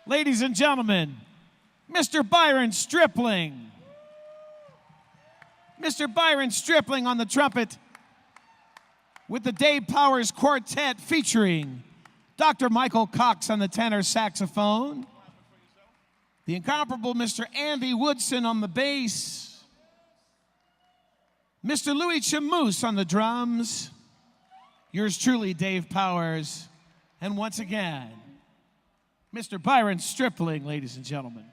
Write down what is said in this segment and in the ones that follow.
Ladies and gentlemen, Mr. Byron Stripling. Mr. Byron Stripling on the trumpet with the Dave Powers Quartet featuring Dr. Michael Cox on the tenor saxophone, the incomparable Mr. Andy Woodson on the bass, Mr. Louis Chamoose on the drums, yours truly, Dave Powers, and once again, Mr. Byron Stripling, ladies and gentlemen.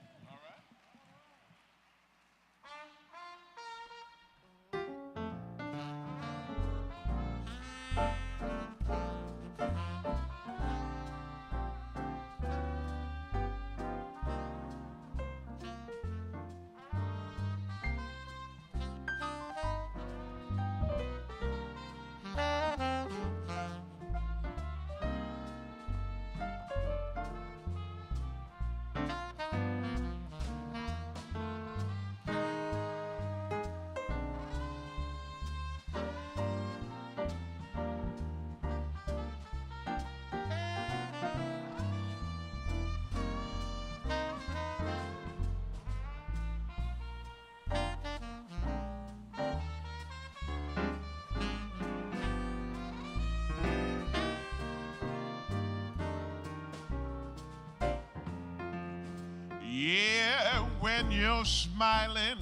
Yeah, when you're smiling,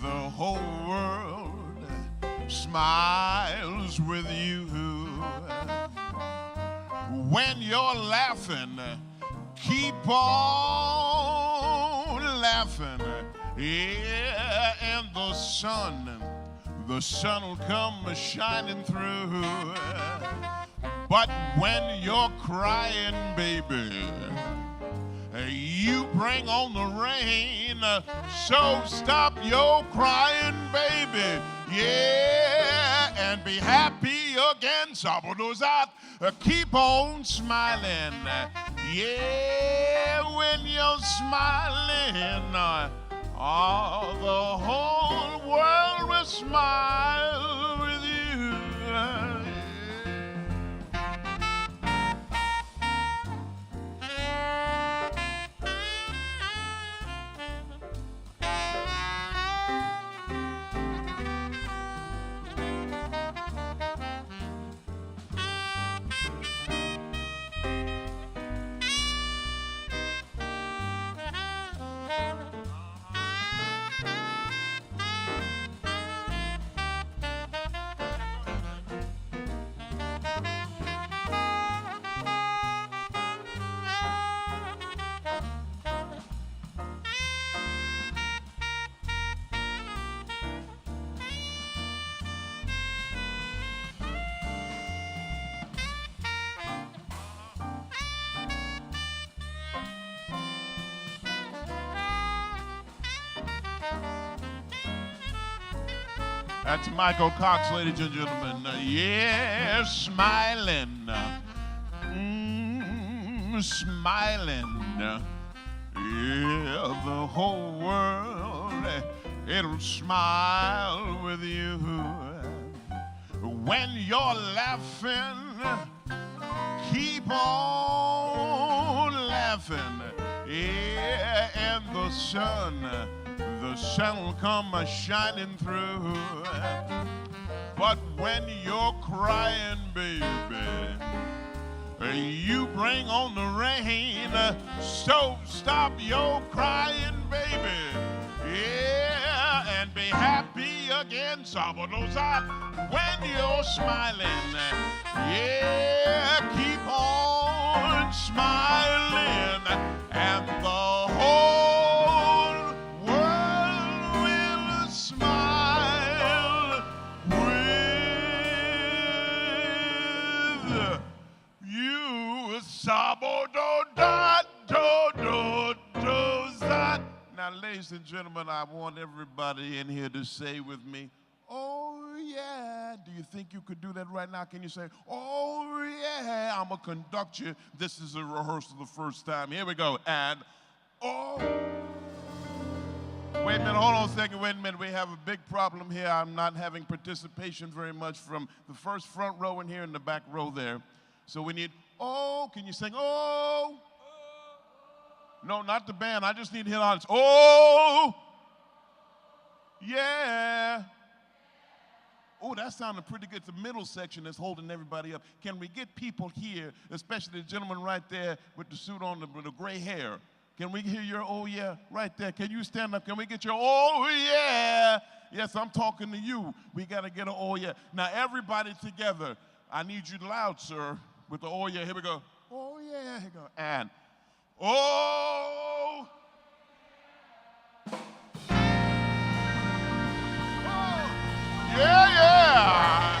the whole world smiles with you. When you're laughing, keep on laughing. Yeah, and the sun will come shining through. But when you're crying, baby, you bring on the rain. So stop your crying, baby. Yeah, and be happy again. Sabodozat, keep on smiling. Yeah, when you're smiling, the whole world will smile with you. That's Michael Cox, ladies and gentlemen. Yeah, smiling. Smiling. Yeah, the whole world, it'll smile with you. When you're laughing, keep on laughing. Yeah, and the sun will come shining through. But when you're crying, baby, you bring on the rain. So stop your crying, baby. Yeah, and be happy again. Sabodozat, when you're smiling. Yeah, keep on smiling, and the whole world will smile with you. Sabododododozat. Now, ladies and gentlemen, I want everybody in here to say with me, oh yeah. Do you think you could do that right now? Can you say, oh yeah, I'm gonna conduct you. This is a rehearsal the first time. Here we go. And oh Wait a minute, hold on a second, wait a minute. We have a big problem here. I'm not having participation very much from the first front row in here and the back row there. So we need, oh, can you sing, oh? No, not the band. I just need to hit on it. Oh, yeah. Oh, that sounded pretty good. It's the middle section that's holding everybody up. Can we get people here, especially the gentleman right there with the suit on, with the gray hair? Can we hear your oh yeah right there? Can you stand up? Can we get your oh yeah? Yes, I'm talking to you. We got to get an oh yeah. Now, everybody together. I need you loud, sir, with the oh yeah. Here we go. Oh yeah. Here we go. And oh. Yeah, yeah.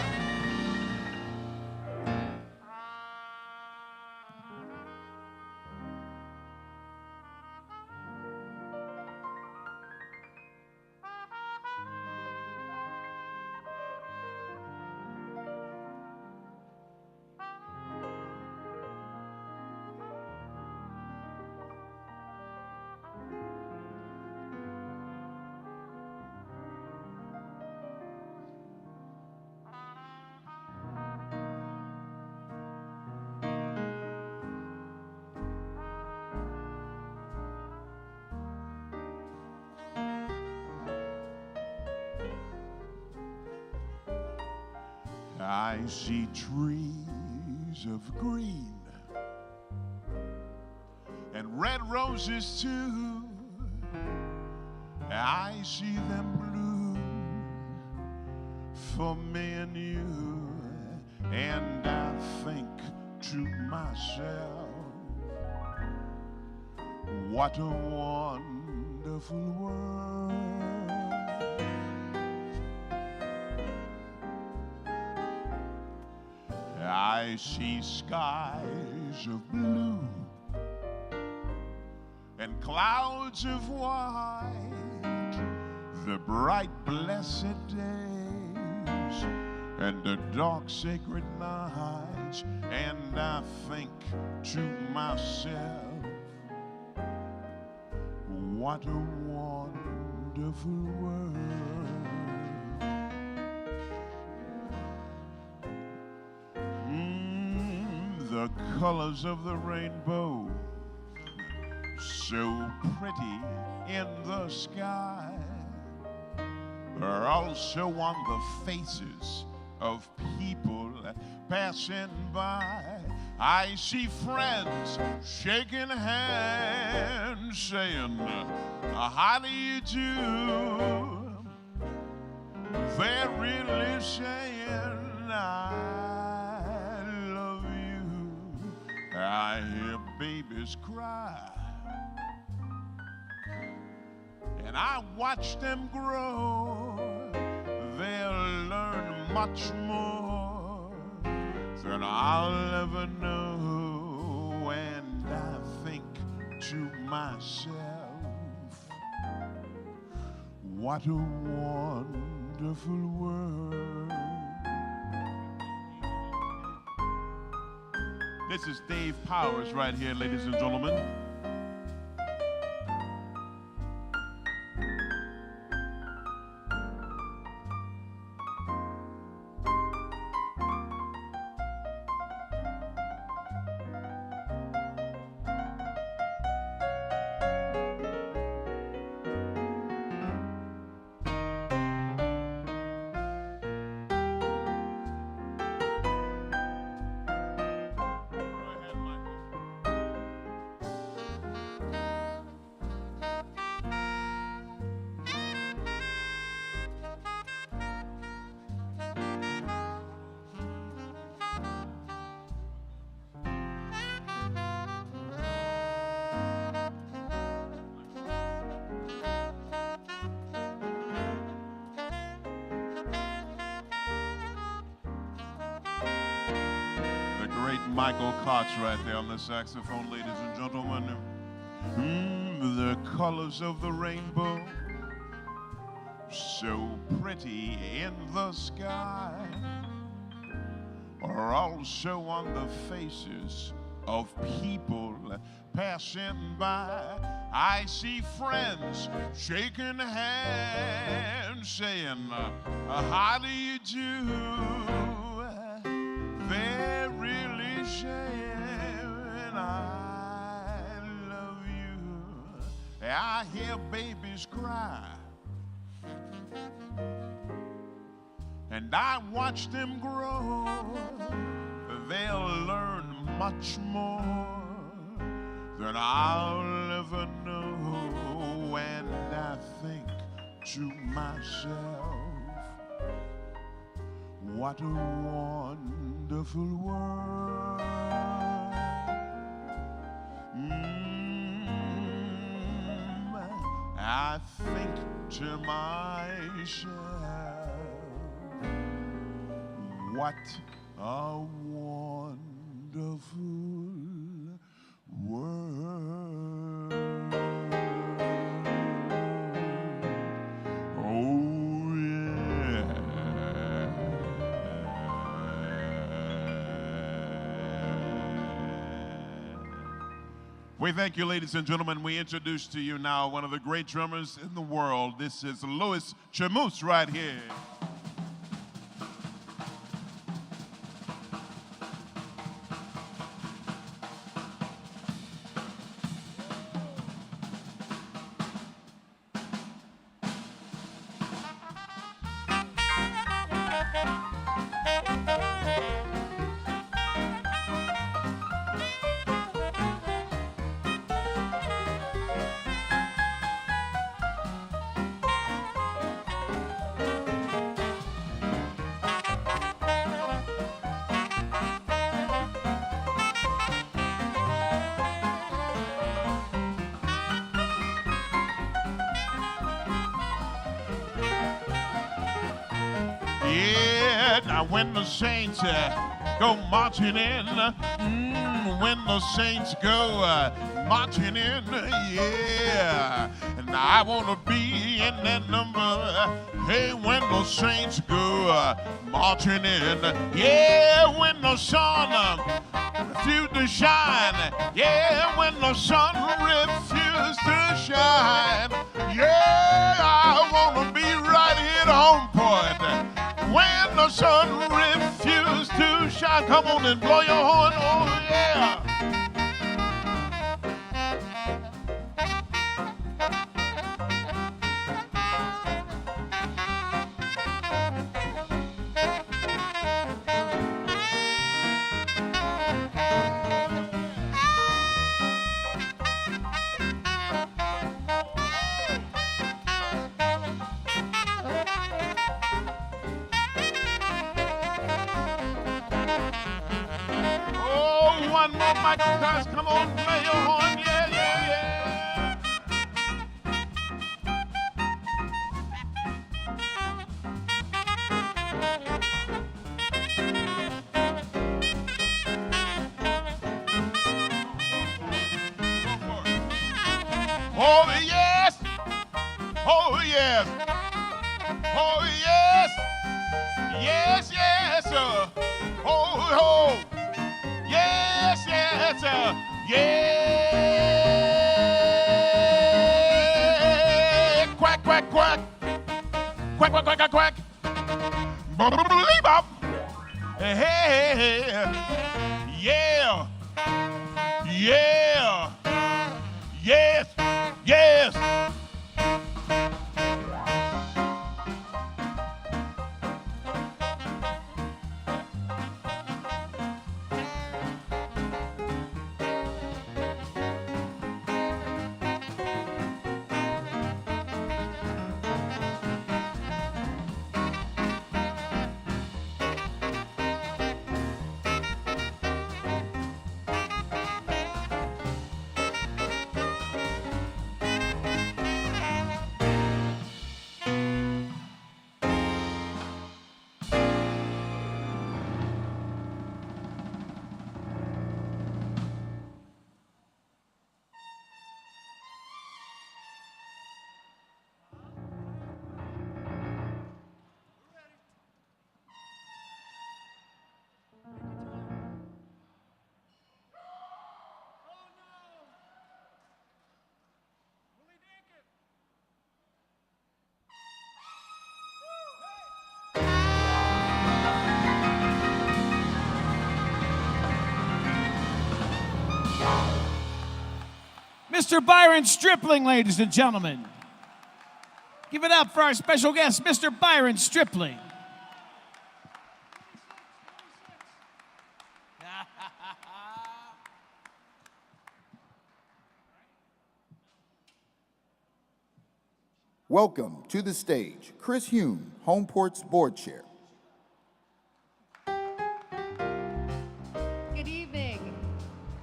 I see trees of green and red roses too. I see them bloom for me and you, and I think to myself, what a wonderful world. I see skies of blue and clouds of white, the bright blessed days and the dark sacred nights, and I think to myself, what a wonderful world. The colors of the rainbow, so pretty in the sky, are also on the faces of people passing by. I see friends shaking hands, saying, how do you do? They're really saying, I love you. I hear babies cry, and I watch them grow. They'll learn much more than I'll ever know, and I think to myself, what a wonderful world. This is Dave Powers right here, ladies and gentlemen. Michael Cox right there on the saxophone, ladies and gentlemen. The colors of the rainbow, so pretty in the sky, are also on the faces of people passing by. I see friends shaking hands, saying, how do you do? They're really saying, I love you. I hear babies cry, and I watch them grow. They'll learn much more than I'll ever know. And I think to myself, what a wonderful world. I think to myself, what a wonderful world. Oh, yeah. We thank you, ladies and gentlemen. We introduce to you now one of the great drummers in the world. This is Louis Chamoose right here. Yeah, now when the saints go marching in, when the saints go marching in, yeah, and I want to be in that number. Hey, when the saints go marching in, yeah, when the sun refused to shine, yeah, when the sun refused to shine, yeah, I want to be right here at Homeport. When the sun refused to shine, come on and blow your horn, oh yeah. One more, Michael Cox, come on, play your horn, yeah, yeah, yeah. Oh, yes, oh, yes, oh, yes, yes, yes, oh, oh. Yes, yes, yeah. Quack, quack, quack. Quack, quack, quack, quack, quack. Bop. Hey, yeah. Yeah. Yes, yes. Mr. Byron Stripling, ladies and gentlemen. Give it up for our special guest, Mr. Byron Stripling. Welcome to the stage, Chris Hume, Homeport's board chair. Good evening.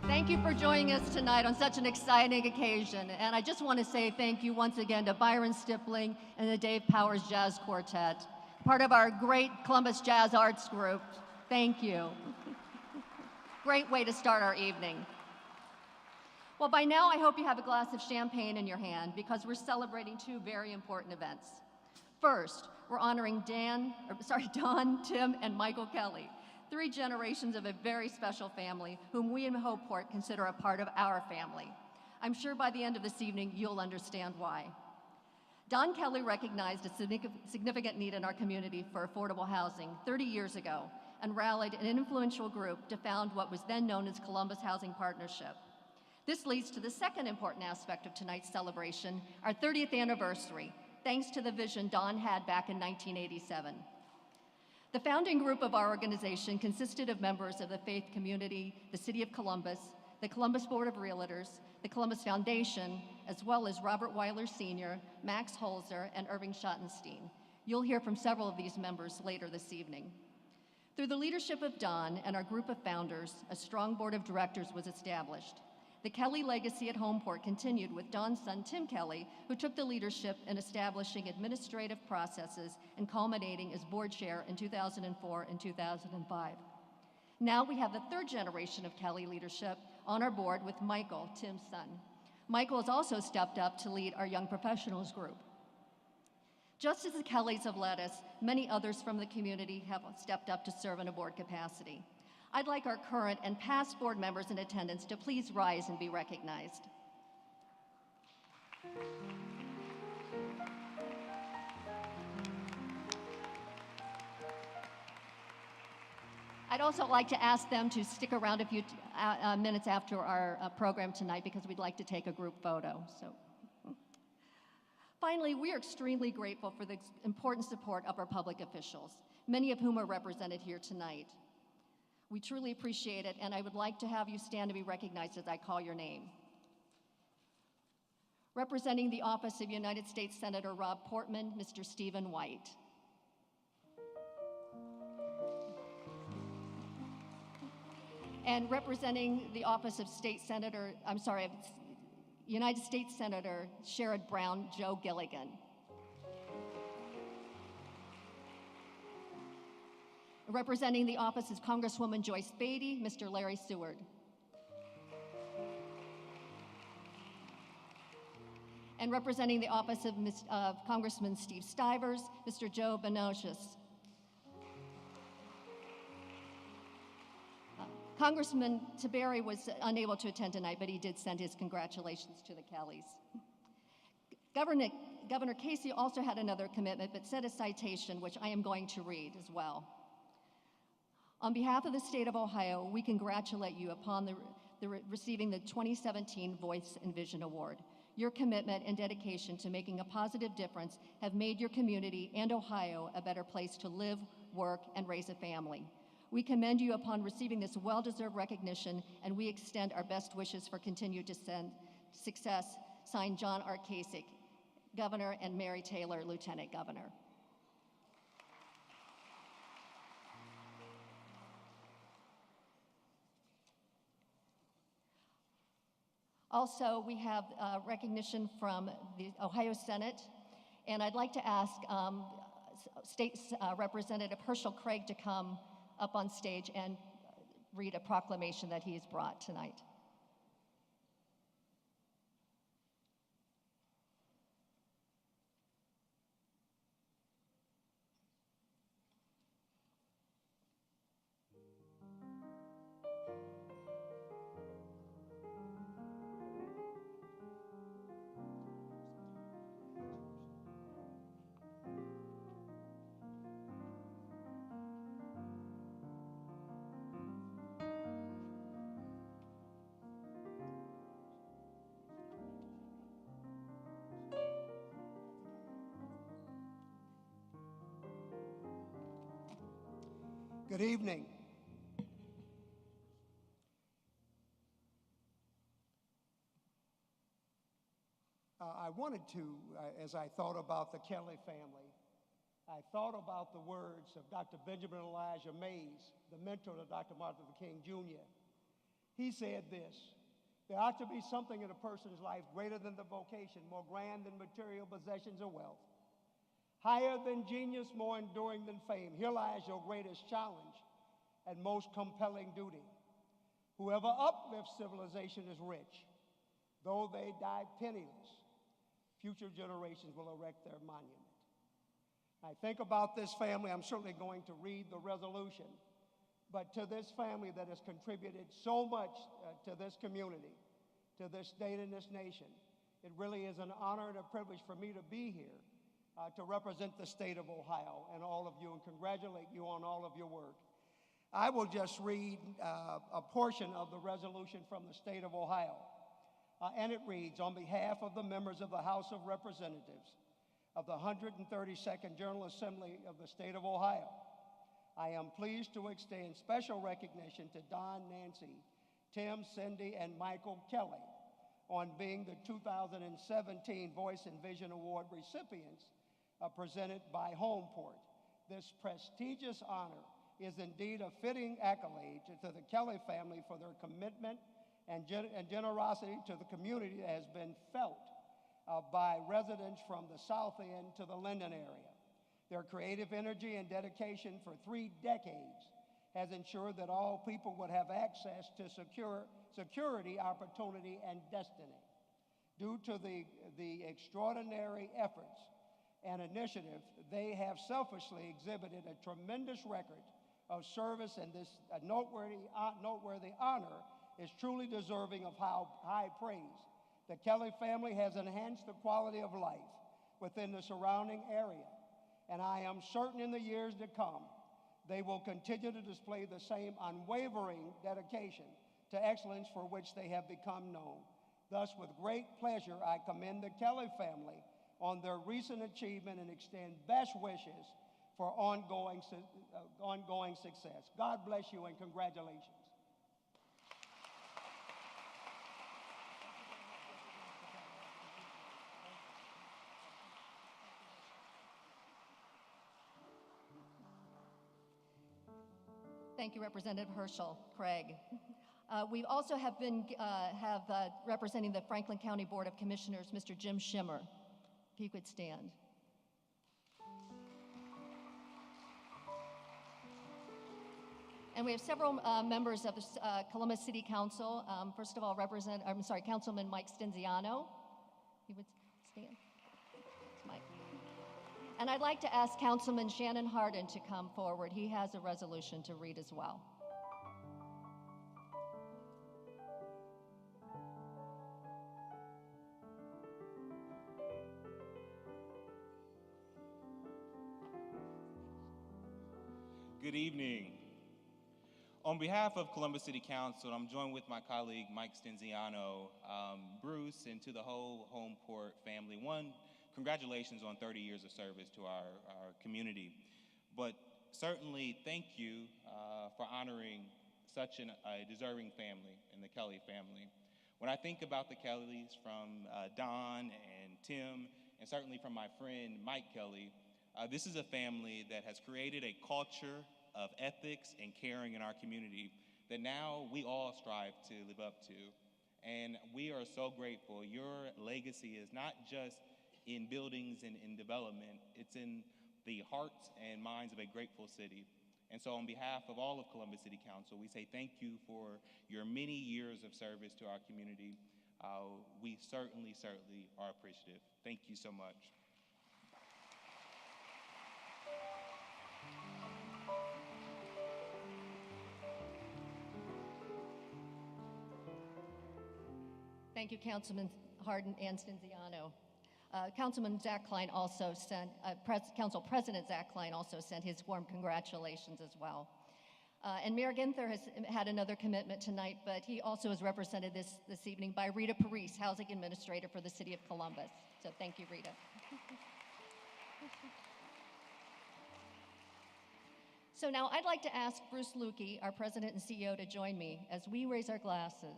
Thank you for joining us tonight on such an exciting occasion. And I just want to say thank you once again to Byron Stripling and the Dave Powers Jazz Quartet, part of our great Columbus Jazz Arts group. Thank you. Great way to start our evening. Well, by now, I hope you have a glass of champagne in your hand because we're celebrating two very important events. First, we're honoring Don, Tim, and Michael Kelly, 3 generations of a very special family whom we in Homeport consider a part of our family. I'm sure by the end of this evening, you'll understand why. Don Kelly recognized a significant need in our community for affordable housing 30 years ago and rallied an influential group to found what was then known as Columbus Housing Partnership. This leads to the second important aspect of tonight's celebration, our 30th anniversary, thanks to the vision Don had back in 1987. The founding group of our organization consisted of members of the faith community, the City of Columbus, the Columbus Board of Realtors, the Columbus Foundation, as well as Robert Weiler Sr., Max Holzer, and Irving Schottenstein. You'll hear from several of these members later this evening. Through the leadership of Don and our group of founders, a strong board of directors was established. The Kelly legacy at Homeport continued with Don's son, Tim Kelly, who took the leadership in establishing administrative processes and culminating as board chair in 2004 and 2005. Now we have the 3rd generation of Kelly leadership on our board with Michael, Tim's son. Michael has also stepped up to lead our young professionals group. Just as the Kellys have led us, many others from the community have stepped up to serve in a board capacity. I'd like our current and past board members in attendance to please rise and be recognized. I'd also like to ask them to stick around a few minutes after our program tonight because we'd like to take a group photo. Finally, we are extremely grateful for the important support of our public officials, many of whom are represented here tonight. We truly appreciate it, and I would like to have you stand to be recognized as I call your name. Representing the office of United States Senator Rob Portman, Mr. Stephen White. And representing the office of United States Senator Sherrod Brown, Joe Gilligan. Representing the office is Congresswoman Joyce Beatty, Mr. Larry Seward. And representing the office of Congressman Steve Stivers, Mr. Joe Benoist. Congressman Tiberi was unable to attend tonight, but he did send his congratulations to the Kellys. Governor Casey also had another commitment, but sent a citation, which I am going to read as well. On behalf of the state of Ohio, we congratulate you upon receiving the 2017 Voice and Vision Award. Your commitment and dedication to making a positive difference have made your community and Ohio a better place to live, work, and raise a family. We commend you upon receiving this well-deserved recognition, and we extend our best wishes for continued success. Signed, John R. Kasich, Governor, and Mary Taylor, Lieutenant Governor. Also, we have recognition from the Ohio Senate, and I'd like to ask State Representative Herschel Craig to come up on stage and read a proclamation that he has brought tonight. Good evening. I wanted to, as I thought about the Kelly family, I thought about the words of Dr. Benjamin Elijah Mays, the mentor of Dr. Martin Luther King Jr. He said this: there ought to be something in a person's life greater than the vocation, more grand than material possessions or wealth, higher than genius, more enduring than fame. Here lies your greatest challenge and most compelling duty. Whoever uplifts civilization is rich. Though they die penniless, future generations will erect their monument. I think about this family. I'm certainly going to read the resolution, but to this family that has contributed so much to this community, to this state and this nation, it really is an honor and a privilege for me to be here to represent the state of Ohio and all of you, and congratulate you on all of your work. I will just read a portion of the resolution from the state of Ohio. And it reads, on behalf of the members of the House of Representatives of the 132nd General Assembly of the state of Ohio, I am pleased to extend special recognition to Don, Nancy, Tim, Cindy, and Michael Kelly on being the 2017 Voice and Vision Award recipients presented by Homeport. This prestigious honor is indeed a fitting accolade to the Kelly family for their commitment and generosity to the community that has been felt by residents from the South End to the Linden area. Their creative energy and dedication for 3 decades has ensured that all people would have access to security, opportunity, and destiny. Due to the extraordinary efforts and initiative, they have selfishly exhibited a tremendous record of service, and this noteworthy honor is truly deserving of high praise. The Kelly family has enhanced the quality of life within the surrounding area, and I am certain in the years to come, they will continue to display the same unwavering dedication to excellence for which they have become known. Thus, with great pleasure, I commend the Kelly family on their recent achievement and extend best wishes for ongoing success. God bless you and congratulations. Thank you, Representative Herschel. Craig. We also have representing the Franklin County Board of Commissioners, Mr. Jim Schimmer. If you could stand. And we have several members of the Columbus City Council. First of all, Councilman Mike Stinziano. He would stand. It's Mike. And I'd like to ask Councilman Shannon Hardin to come forward. He has a resolution to read as well. Good evening. On behalf of Columbus City Council, I'm joined with my colleague Mike Stinziano, Bruce, and to the whole Homeport family. One, congratulations on 30 years of service to our community. But certainly, thank you for honoring such a deserving family in the Kelly family. When I think about the Kellys, from Don and Tim, and certainly from my friend Mike Kelly, this is a family that has created a culture of ethics and caring in our community that now we all strive to live up to. And we are so grateful. Your legacy is not just in buildings and in development, it's in the hearts and minds of a grateful city. And so on behalf of all of Columbus City Council, we say thank you for your many years of service to our community. We certainly are appreciative. Thank you so much. Thank you, Councilman Hardin and Stinziano. Councilman Zach Klein also sent, Council President Zach Klein also sent his warm congratulations as well. And Mayor Ginther has had another commitment tonight, but he also is represented this evening by Rita Parise, Housing Administrator for the City of Columbus. So thank you, Rita. So now I'd like to ask Bruce Lukey, our president and CEO, to join me as we raise our glasses.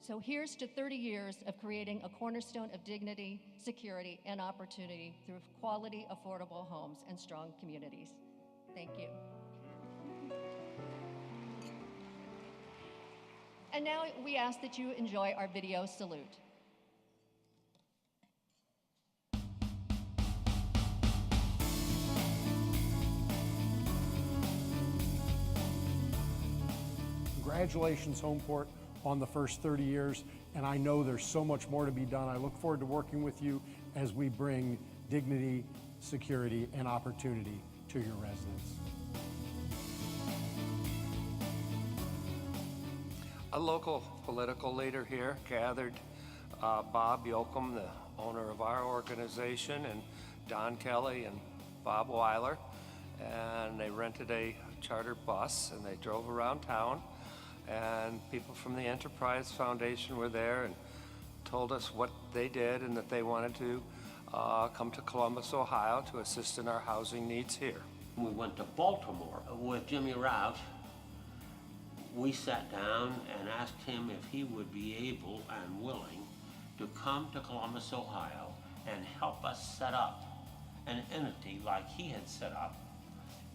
So here's to 30 years of creating a cornerstone of dignity, security, and opportunity through quality, affordable homes and strong communities. Thank you. And now we ask that you enjoy our video salute. Congratulations, Homeport, on the first 30 years, and I know there's so much more to be done. I look forward to working with you as we bring dignity, security, and opportunity to your residents. A local political leader here gathered Bob Yoakum, the owner of our organization, and Don Kelly and Bob Weiler, and they rented a charter bus and they drove around town, and people from the Enterprise Foundation were there and told us what they did and that they wanted to come to Columbus, Ohio to assist in our housing needs here. We went to Baltimore with Jimmy Rouse. We sat down and asked him if he would be able and willing to come to Columbus, Ohio and help us set up an entity like he had set up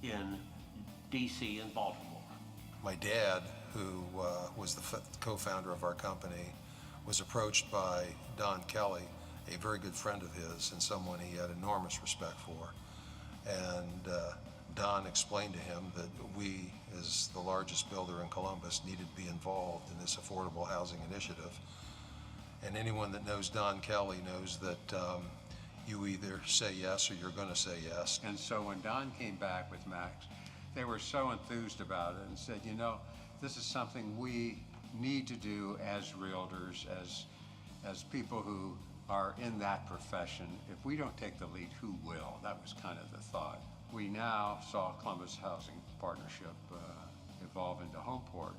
in DC and Baltimore. My dad, who was the co-founder of our company, was approached by Don Kelly, a very good friend of his and someone he had enormous respect for. And Don explained to him that we, as the largest builder in Columbus, needed to be involved in this affordable housing initiative. And anyone that knows Don Kelly knows that you either say yes or you're going to say yes. And so when Don came back with Max, they were so enthused about it and said, you know, this is something we need to do as realtors, as people who are in that profession. If we don't take the lead, who will? That was kind of the thought. We now saw Columbus Housing Partnership evolve into Homeport,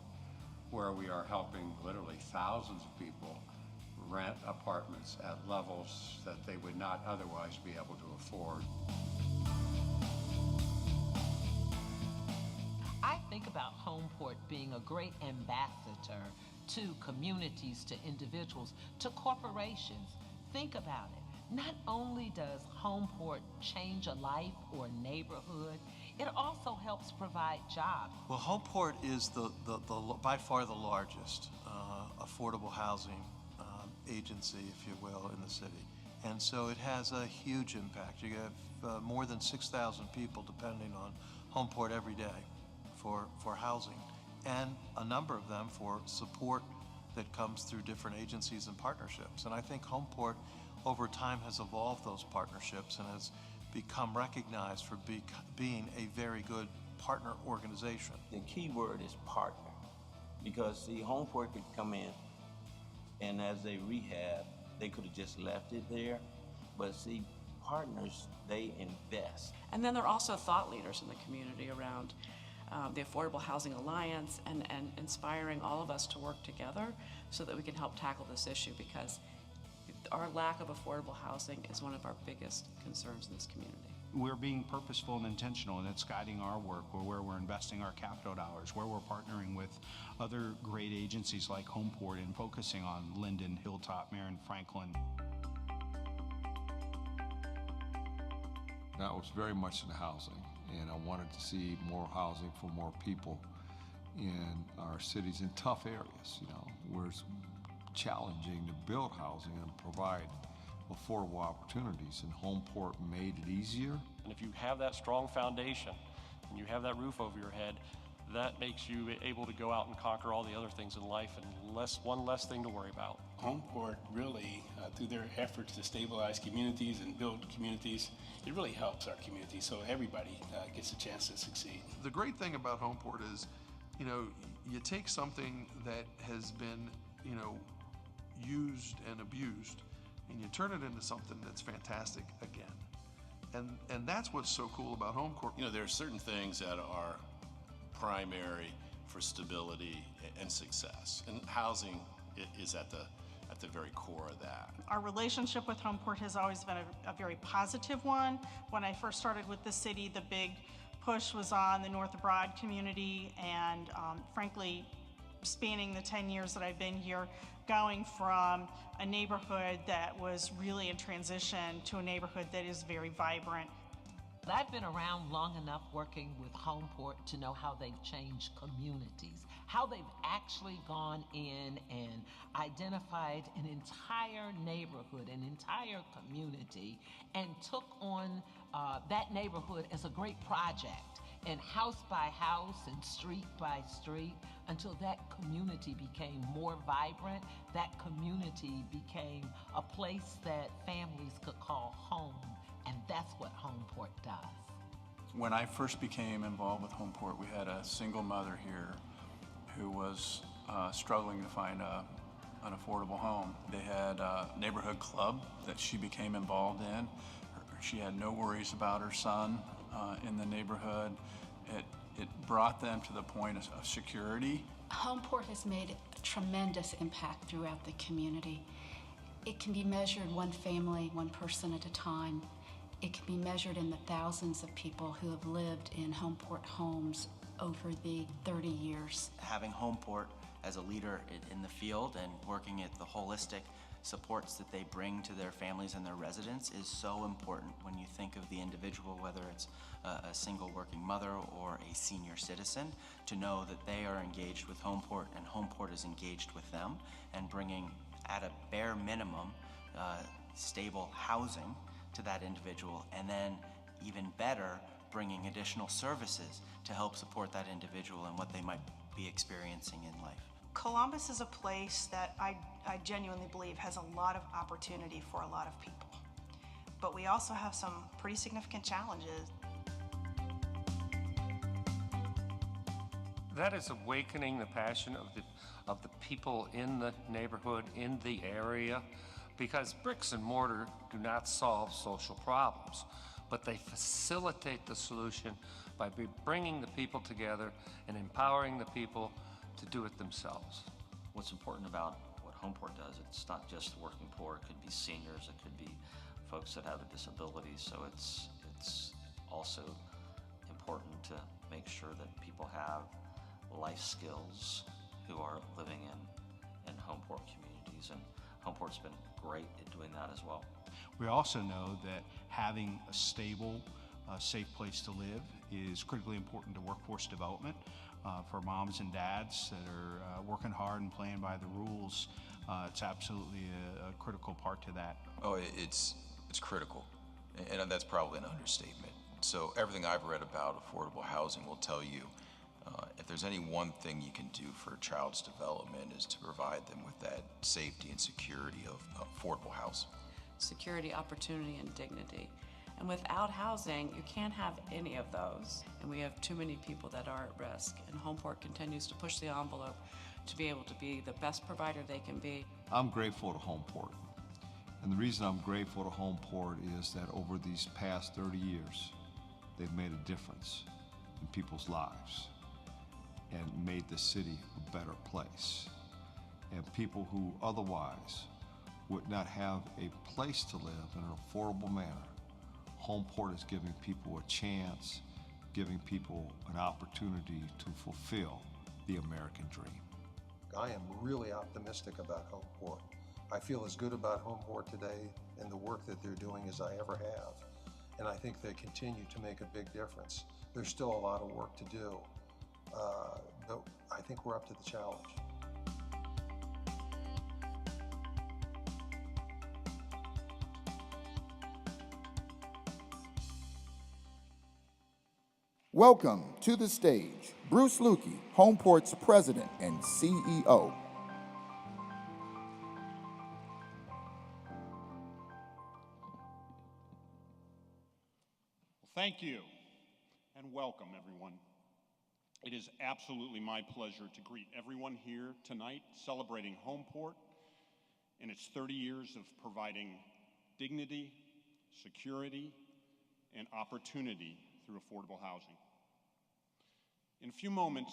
where we are helping literally thousands of people rent apartments at levels that they would not otherwise be able to afford. I think about Homeport being a great ambassador to communities, to individuals, to corporations. Think about it. Not only does Homeport change a life or a neighborhood, it also helps provide jobs. Well, Homeport is by far the largest affordable housing agency, if you will, in the city. And so it has a huge impact. You have more than 6,000 people depending on Homeport every day for housing, and a number of them for support that comes through different agencies and partnerships. And I think Homeport over time has evolved those partnerships and has become recognized for being a very good partner organization. The key word is partner, because see, Homeport could come in and as they rehab, they could have just left it there, but see, partners, they invest. And then there are also thought leaders in the community around the Affordable Housing Alliance and inspiring all of us to work together so that we can help tackle this issue, because our lack of affordable housing is one of our biggest concerns in this community. We're being purposeful and intentional, and it's guiding our work, or where we're investing our capital dollars, where we're partnering with other great agencies like Homeport and focusing on Linden, Hilltop, Marion, Franklin. That was very much in housing, and I wanted to see more housing for more people in our cities in tough areas, you know, where it's challenging to build housing and provide affordable opportunities, and Homeport made it easier. And if you have that strong foundation and you have that roof over your head, that makes you able to go out and conquer all the other things in life, and one less thing to worry about. Homeport really, through their efforts to stabilize communities and build communities, it really helps our community, so everybody gets a chance to succeed. The great thing about Homeport is, you know, you take something that has been, you know, used and abused, and you turn it into something that's fantastic again. And that's what's so cool about Homeport. You know, there are certain things that are primary for stability and success, and housing is at the at the very core of that. Our relationship with Homeport has always been a very positive one. When I first started with the city, the big push was on the North Broad community, and frankly, spanning the 10 years that I've been here, going from a neighborhood that was really in transition to a neighborhood that is very vibrant. I've been around long enough working with Homeport to know how they've changed communities, how they've actually gone in and identified an entire neighborhood, an entire community, and took on that neighborhood as a great project, and house by house and street by street, until that community became more vibrant, that community became a place that families could call home, and that's what Homeport does. When I first became involved with Homeport, we had a single mother here who was struggling to find an affordable home. They had a neighborhood club that she became involved in. She had no worries about her son in the neighborhood. It brought them to the point of security. Homeport has made a tremendous impact throughout the community. It can be measured one family, one person at a time. It can be measured in the thousands of people who have lived in Homeport homes over the 30 years. Having Homeport as a leader in the field and working at the holistic supports that they bring to their families and their residents is so important when you think of the individual, whether it's a single working mother or a senior citizen, to know that they are engaged with Homeport and Homeport is engaged with them, and bringing, at a bare minimum, stable housing to that individual, and then even better, bringing additional services to help support that individual and what they might be experiencing in life. Columbus is a place that I genuinely believe has a lot of opportunity for a lot of people. But we also have some pretty significant challenges. That is awakening the passion of the people in the neighborhood, in the area, because bricks and mortar do not solve social problems, but they facilitate the solution by bringing the people together and empowering the people to do it themselves. What's important about what Homeport does, it's not just the working poor, it could be seniors, it could be folks that have a disability, so it's also important to make sure that people have life skills who are living in Homeport communities, and Homeport's been great at doing that as well. We also know that having a stable, safe place to live is critically important to workforce development. For moms and dads that are working hard and playing by the rules, it's absolutely a critical part to that. Oh, it's critical, and that's probably an understatement. So everything I've read about affordable housing will tell you if there's any one thing you can do for a child's development is to provide them with that safety and security of affordable housing. Security, opportunity, and dignity. And without housing, you can't have any of those. And we have too many people that are at risk. And Homeport continues to push the envelope to be able to be the best provider they can be. I'm grateful to Homeport. And the reason I'm grateful to Homeport is that over these past 30 years, they've made a difference in people's lives and made the city a better place. And people who otherwise would not have a place to live in an affordable manner, Homeport is giving people a chance, giving people an opportunity to fulfill the American dream. I am really optimistic about Homeport. I feel as good about Homeport today and the work that they're doing as I ever have. And I think they continue to make a big difference. There's still a lot of work to do, but I think we're up to the challenge. Welcome to the stage, Bruce Lukey, Homeport's president and CEO. Thank you, and welcome, everyone. It is absolutely my pleasure to greet everyone here tonight celebrating Homeport in its 30 years of providing dignity, security, and opportunity through affordable housing. In a few moments,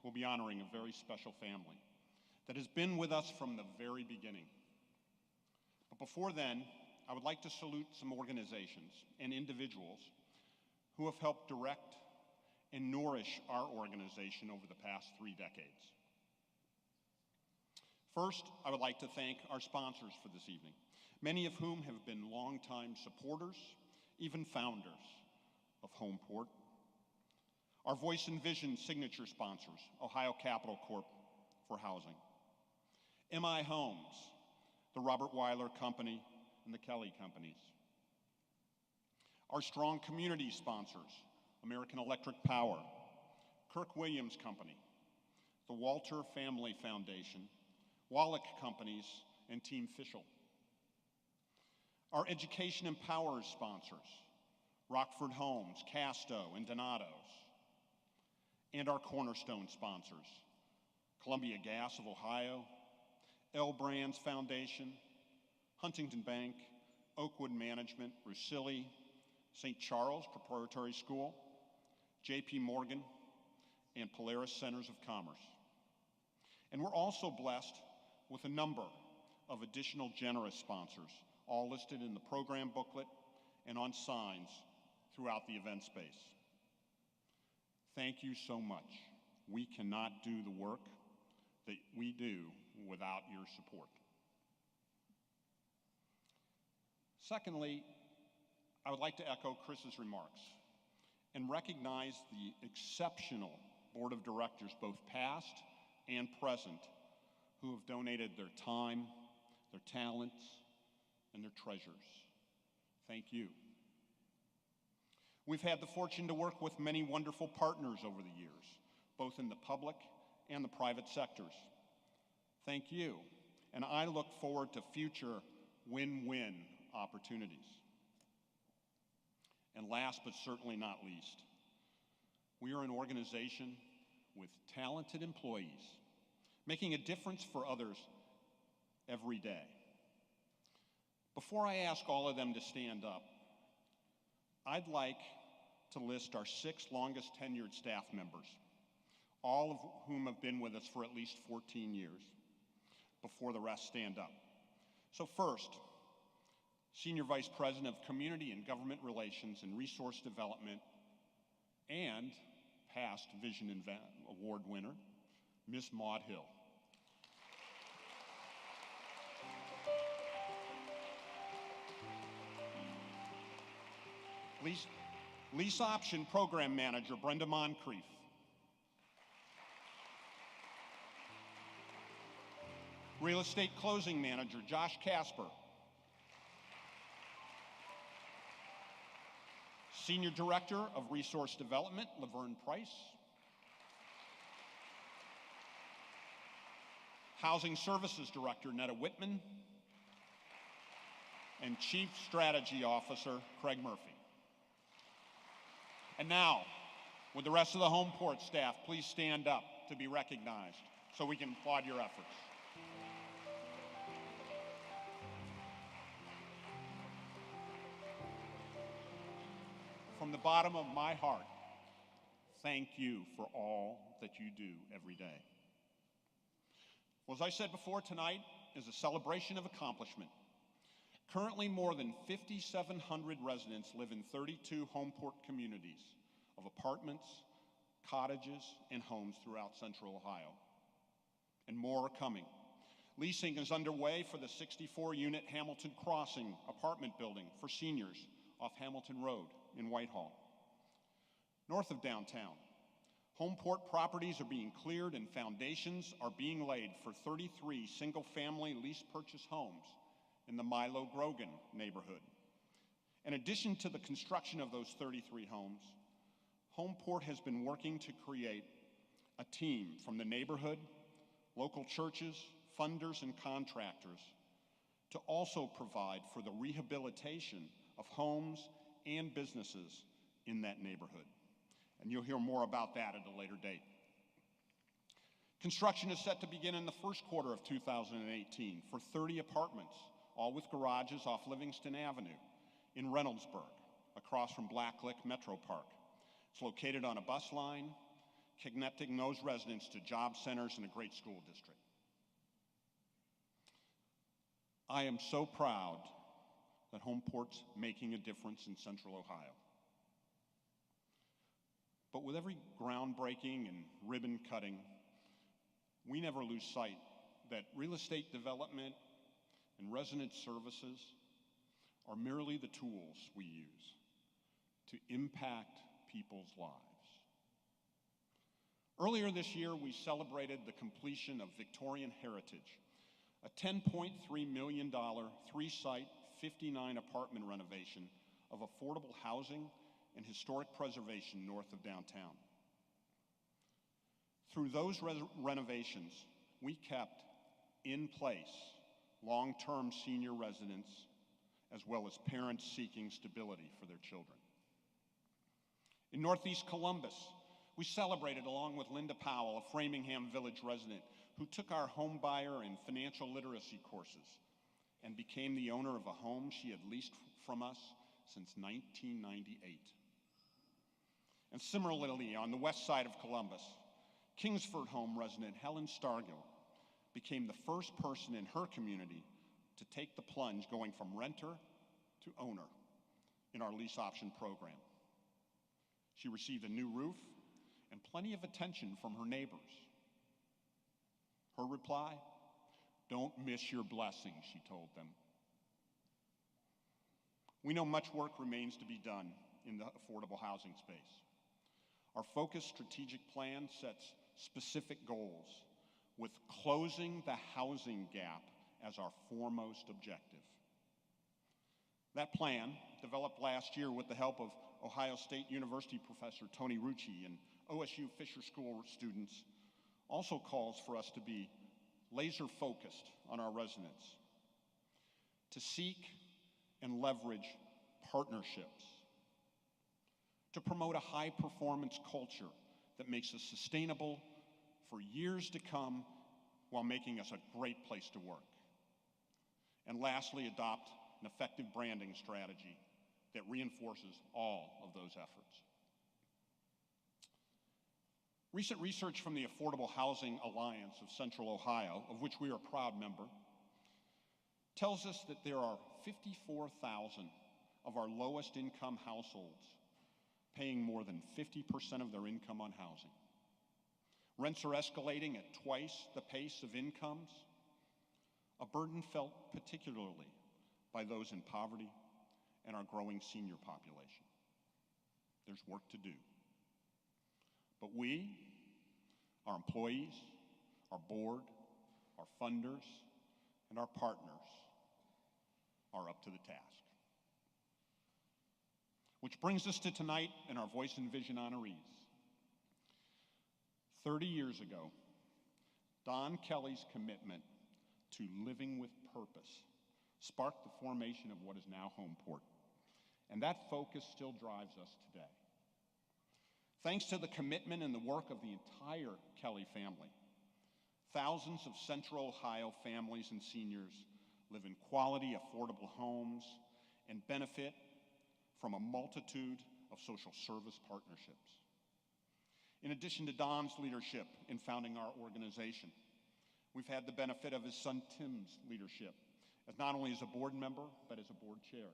we'll be honoring a very special family that has been with us from the very beginning. before then, I would like to salute some organizations and individuals who have helped direct and nourish our organization over the past 3 decades. First, I would like to thank our sponsors for this evening, many of whom have been longtime supporters, even founders of Homeport. Our Voice and Vision signature sponsors, Ohio Capital Corp for housing, MI Homes, the Robert Weiler Company, and the Kelly Companies. Our strong community sponsors, American Electric Power, Kirk Williams Company, the Walter Family Foundation, Wallach Companies, and Team Fischel. Our Education Empowers sponsors, Rockford Homes, Casto, and Donato's. And our cornerstone sponsors, Columbia Gas of Ohio, L Brands Foundation, Huntington Bank, Oakwood Management, Russilli, St. Charles Preparatory School, J.P. Morgan, and Polaris Centers of Commerce. And we're also blessed with a number of additional generous sponsors, all listed in the program booklet and on signs throughout the event space. Thank you so much. We cannot do the work that we do without your support. Secondly, I would like to echo Chris's remarks and recognize the exceptional board of directors, both past and present, who have donated their time, their talents, and their treasures. Thank you. We've had the fortune to work with many wonderful partners over the years, both in the public and the private sectors. Thank you, and I look forward to future win-win opportunities. And last but certainly not least, we are an organization with talented employees, making a difference for others every day. Before I ask all of them to stand up, I'd like to list our 6 longest tenured staff members, all of whom have been with us for at least 14 years, before the rest stand up. So first, Senior Vice President of Community and Government Relations and Resource Development and past Vision Award winner, Miss Maud Hill. Lease Option Program Manager, Brenda Moncrief. Real Estate Closing Manager, Josh Casper. Senior Director of Resource Development, Laverne Price. Housing Services Director, Netta Whitman. And Chief Strategy Officer, Craig Murphy. And now, would the rest of the Homeport staff please stand up to be recognized so we can applaud your efforts. From the bottom of my heart, thank you for all that you do every day. Well, as I said before, tonight is a celebration of accomplishment. Currently, more than 5,700 residents live in 32 Homeport communities of apartments, cottages, and homes throughout Central Ohio. And more are coming. Leasing is underway for the 64-unit Hamilton Crossing apartment building for seniors off Hamilton Road in Whitehall. North of downtown, Homeport properties are being cleared and foundations are being laid for 33 single-family lease purchase homes in the Milo Grogan neighborhood. In addition to the construction of those 33 homes, Homeport has been working to create a team from the neighborhood, local churches, funders, and contractors to also provide for the rehabilitation of homes and businesses in that neighborhood. And you'll hear more about that at a later date. Construction is set to begin in the first quarter of 2018 for 30 apartments, all with garages off Livingston Avenue in Reynoldsburg, across from Blacklick Metro Park. It's located on a bus line, connecting those residents to job centers and a great school district. I am so proud that Homeport's making a difference in Central Ohio. But with every groundbreaking and ribbon cutting, we never lose sight that real estate development and resident services are merely the tools we use to impact people's lives. Earlier this year, we celebrated the completion of Victorian Heritage, a $10.3 million, three-site, 59 apartment renovation of affordable housing and historic preservation north of downtown. Through those renovations, we kept in place long-term senior residents as well as parents seeking stability for their children. In Northeast Columbus, we celebrated along with Linda Powell, a Framingham Village resident who took our home buyer and financial literacy courses and became the owner of a home she had leased from us since 1998. And similarly, on the west side of Columbus, Kingsford home resident Helen Stargill became the first person in her community to take the plunge going from renter to owner in our lease option program. She received a new roof and plenty of attention from her neighbors. Her reply, "Don't miss your blessings," she told them. We know much work remains to be done in the affordable housing space. Our focused strategic plan sets specific goals, with closing the housing gap as our foremost objective. That plan, developed last year with the help of Ohio State University professor Tony Rucci and OSU Fisher School students, also calls for us to be laser-focused on our residents, to seek and leverage partnerships, to promote a high-performance culture that makes us sustainable for years to come while making us a great place to work. And lastly, adopt an effective branding strategy that reinforces all of those efforts. Recent research from the Affordable Housing Alliance of Central Ohio, of which we are a proud member, tells us that there are 54,000 of our lowest income households paying more than 50% of their income on housing. Rents are escalating at twice the pace of incomes, a burden felt particularly by those in poverty and our growing senior population. There's work to do. But we, our employees, our board, our funders, and our partners are up to the task. Which brings us to tonight and our Voice and Vision honorees. 30 years ago, Don Kelly's commitment to living with purpose sparked the formation of what is now Homeport, and that focus still drives us today. Thanks to the commitment and the work of the entire Kelly family, thousands of Central Ohio families and seniors live in quality, affordable homes and benefit from a multitude of social service partnerships. In addition to Don's leadership in founding our organization, we've had the benefit of his son Tim's leadership, as not only as a board member, but as a board chair.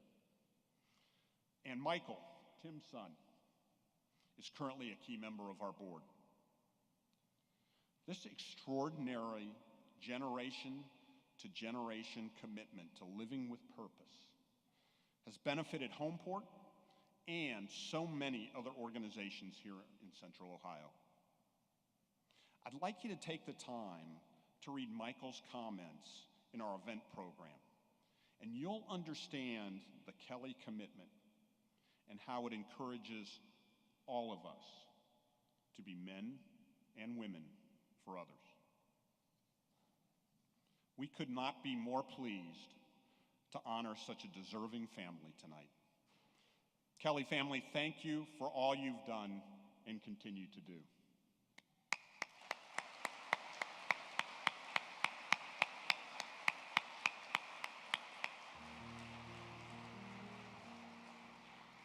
And Michael, Tim's son, is currently a key member of our board. This extraordinary generation-to-generation commitment to living with purpose has benefited Homeport and so many other organizations here in Central Ohio. I'd like you to take the time to read Michael's comments in our event program, and you'll understand the Kelly commitment and how it encourages all of us to be men and women for others. We could not be more pleased to honor such a deserving family tonight. Kelly family, thank you for all you've done and continue to do.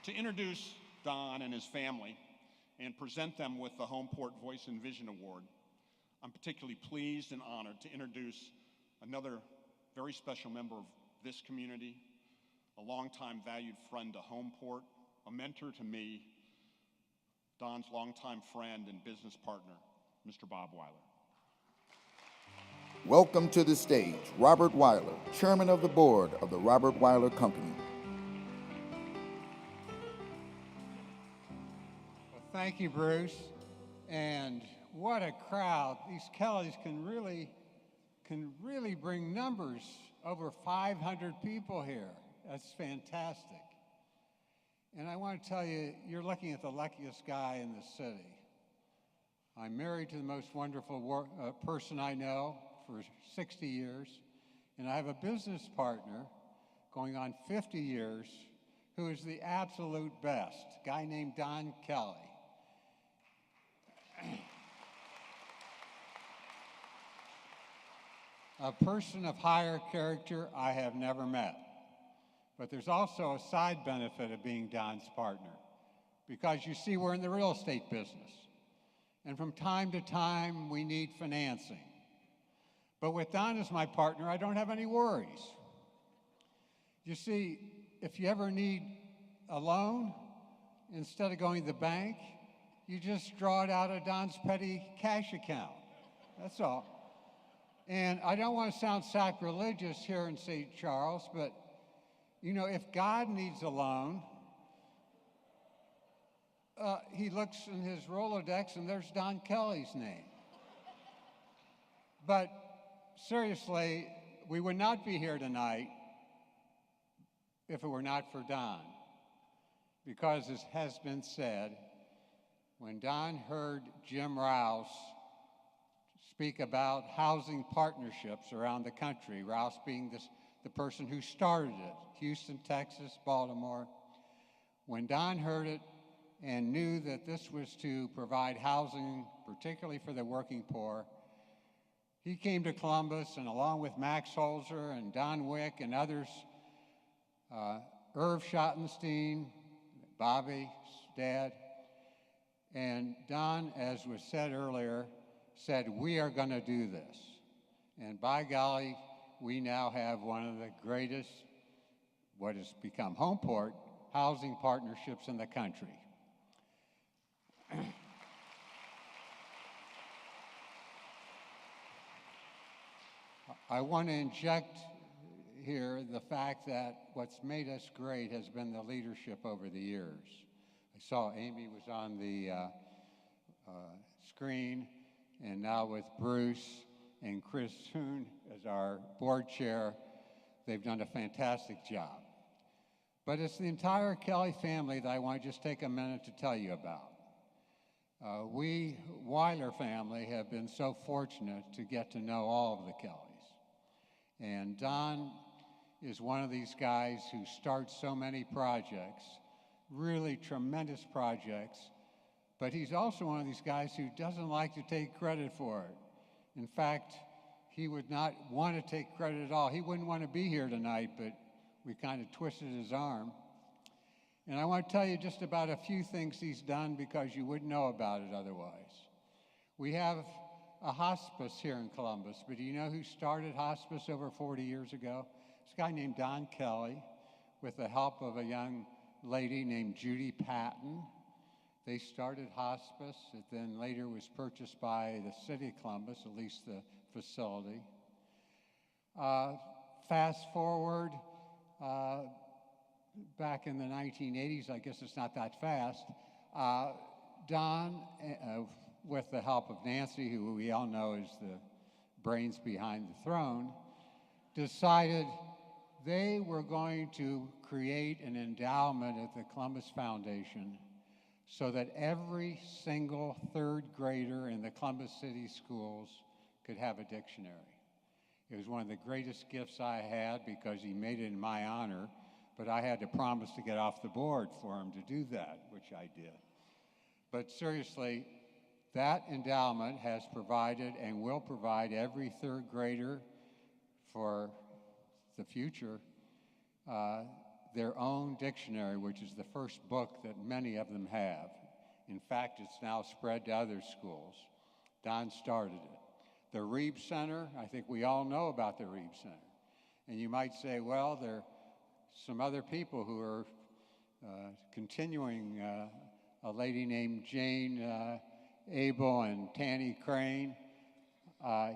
To introduce Don and his family and present them with the Homeport Voice and Vision Award, I'm particularly pleased and honored to introduce another very special member of this community, a longtime valued friend to Homeport, a mentor to me, Don's longtime friend and business partner, Mr. Bob Weiler. Welcome to the stage, Robert Weiler, Chairman of the Board of the Robert Weiler Company. Well, thank you, Bruce. And what a crowd. These Kellys can really bring numbers. Over 500 people here. That's fantastic. And I want to tell you, you're looking at the luckiest guy in the city. I'm married to the most wonderful person I know for 60 years, and I have a business partner going on 50 years who is the absolute best, a guy named Don Kelly. A person of higher character I have never met. But there's also a side benefit of being Don's partner, because you see, we're in the real estate business. And from time to time, we need financing. But with Don as my partner, I don't have any worries. You see, if you ever need a loan, instead of going to the bank, you just draw it out of Don's petty cash account. That's all. And I don't want to sound sacrilegious here in St. Charles, but you know, if God needs a loan, he looks in his Rolodex and there's Don Kelly's name. But seriously, we would not be here tonight if it were not for Don. Because as has been said, when Don heard Jim Rouse speak about housing partnerships around the country, Rouse being the person who started it, Houston, Texas, Baltimore. When Don heard it and knew that this was to provide housing, particularly for the working poor, he came to Columbus, and along with Max Holzer and Don Wick and others, Irv Schottenstein, Bobby's dad, and Don, as was said earlier, said, we are going to do this. And by golly, we now have one of the greatest, what has become Homeport, housing partnerships in the country. I want to inject here the fact that what's made us great has been the leadership over the years. I saw Amy was on the screen, and now with Bruce and Chris Hoon as our board chair, they've done a fantastic job. But it's the entire Kelly family that I want to just take a minute to tell you about. We, Weiler family, have been so fortunate to get to know all of the Kellys. And Don is one of these guys who starts so many projects, really tremendous projects, but he's also one of these guys who doesn't like to take credit for it. In fact, he would not want to take credit at all. He wouldn't want to be here tonight, but we kind of twisted his arm. And I want to tell you just about a few things he's done because you wouldn't know about it otherwise. We have a hospice here in Columbus, but do you know who started hospice over 40 years ago? It's a guy named Don Kelly with the help of a young lady named Judy Patton. They started hospice. It then later was purchased by the city of Columbus, at least the facility. Fast forward, back in the 1980s, I guess it's not that fast, Don, with the help of Nancy, who we all know is the brains behind the throne, decided they were going to create an endowment at the Columbus Foundation so that every single third grader in the Columbus City schools could have a dictionary. It was one of the greatest gifts I had because he made it in my honor, but I had to promise to get off the board for him to do that, which I did. But seriously, that endowment has provided and will provide every third grader for the future their own dictionary, which is the first book that many of them have. In fact, it's now spread to other schools. Don started it. The Reeb Center, I think we all know about the Reeb Center. And you might say, well, there are some other people who are continuing, a lady named Jane Abel and Tanny Crane.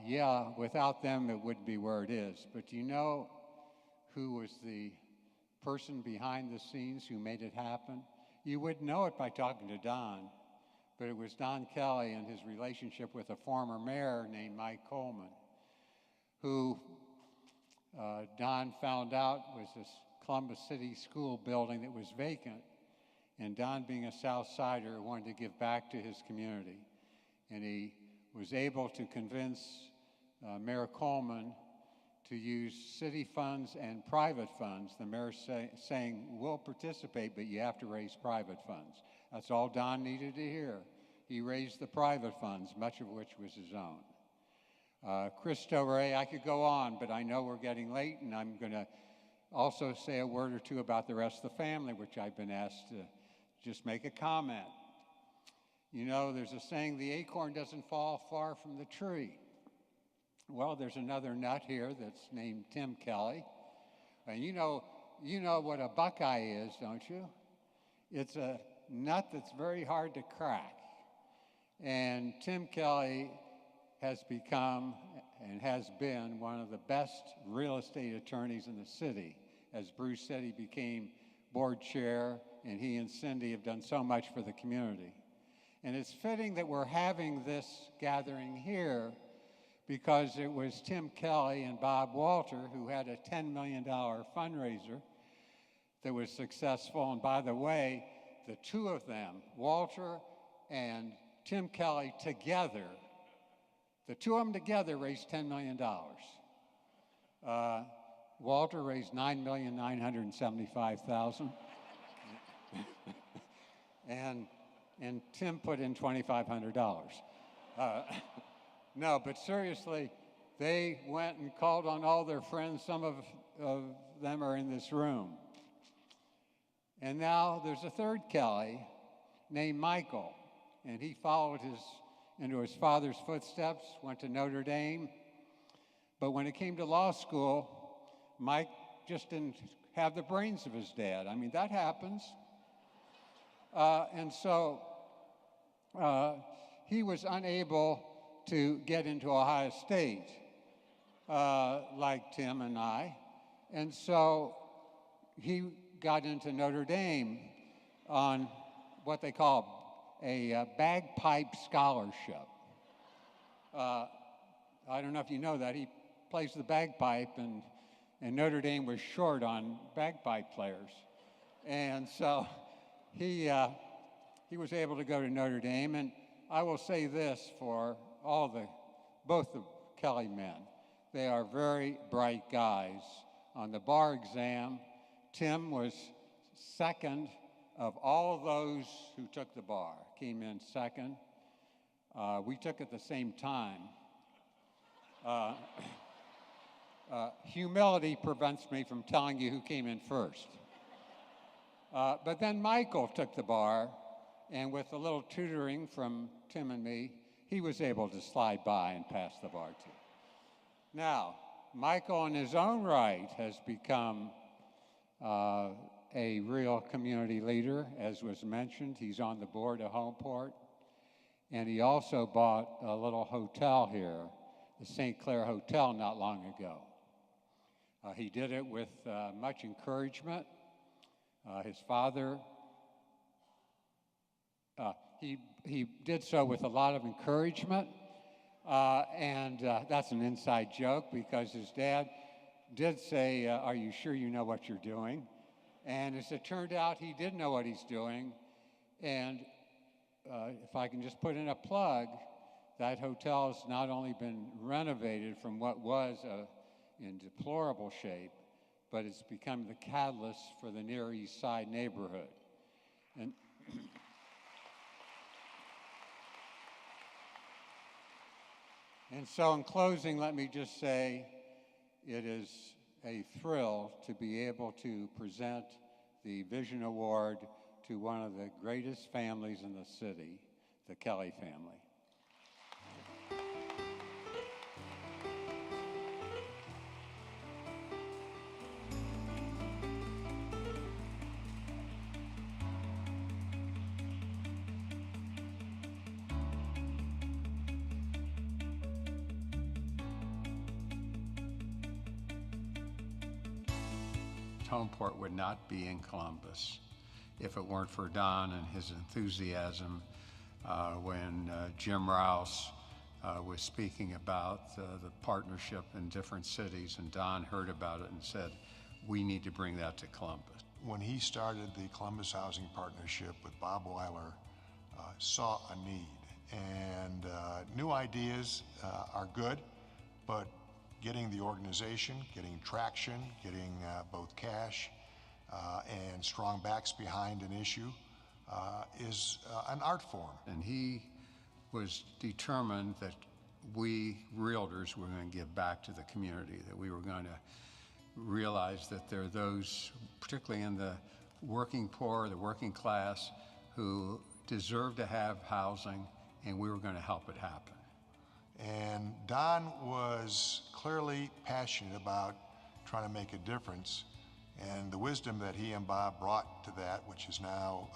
Yeah, without them, it wouldn't be where it is. But do you know who was the person behind the scenes who made it happen? You wouldn't know it by talking to Don, but it was Don Kelly and his relationship with a former mayor named Mike Coleman, who Don found out was this Columbus City School building that was vacant, and Don, being a South Sider, wanted to give back to his community. And he was able to convince Mayor Coleman to use city funds and private funds. The mayor saying, we'll participate, but you have to raise private funds. That's all Don needed to hear. He raised the private funds, much of which was his own. Christo Ray, I could go on, but I know we're getting late, and I'm going to also say a word or two about the rest of the family, which I've been asked to just make a comment. You know, there's a saying, the acorn doesn't fall far from the tree. Well, there's another nut here that's named Tim Kelly. And you know what a buckeye is, don't you? It's a nut that's very hard to crack. And Tim Kelly has become and has been one of the best real estate attorneys in the city. As Bruce said, he became board chair, and he and Cindy have done so much for the community. And it's fitting that we're having this gathering here because it was Tim Kelly and Bob Walter who had a $10 million fundraiser that was successful. And by the way, the two of them, Walter and Tim Kelly together, the two of them together raised $10 million. Walter raised $9,975,000. and Tim put in $2,500. No, but seriously, they went and called on all their friends. Some of them are in this room. And now there's a third Kelly named Michael, and he followed into his father's footsteps, went to Notre Dame. But when it came to law school, Mike just didn't have the brains of his dad. I mean, that happens. And so he was unable to get into Ohio State like Tim and I. And so he got into Notre Dame on what they call a bagpipe scholarship. I don't know if you know that. He plays the bagpipe, and Notre Dame was short on bagpipe players. And so he was able to go to Notre Dame. And I will say this for both the Kelly men. They are very bright guys. On the bar exam, Tim was second of all of those who took the bar, came in second. We took at the same time. Humility prevents me from telling you who came in first. But then Michael took the bar, and with a little tutoring from Tim and me, he was able to slide by and pass the bar too. Now, Michael in his own right has become a real community leader, as was mentioned. He's on the board of Homeport, and he also bought a little hotel here, the St. Clair Hotel, not long ago. He did it with much encouragement. His father, he did so with a lot of encouragement, and that's an inside joke because his dad did say, are you sure you know what you're doing? And as it turned out, he did know what he's doing. And if I can just put in a plug, that hotel has not only been renovated from what was in deplorable shape, but it's become the catalyst for the Near East Side neighborhood. And so in closing, let me just say it is a thrill to be able to present the Vision Award to one of the greatest families in the city, the Kelly family. Homeport would not be in Columbus if it weren't for Don and his enthusiasm when Jim Rouse was speaking about the partnership in different cities, and Don heard about it and said, we need to bring that to Columbus. When he started the Columbus Housing Partnership with Bob Weiler, saw a need. And new ideas are good, but getting the organization, getting traction, getting both cash and strong backs behind an issue is an art form. And he was determined that we realtors were going to give back to the community, that we were going to realize that there are those, particularly in the working poor, the working class, who deserve to have housing, and we were going to help it happen. And Don was clearly passionate about trying to make a difference, and the wisdom that he and Bob brought to that, which is now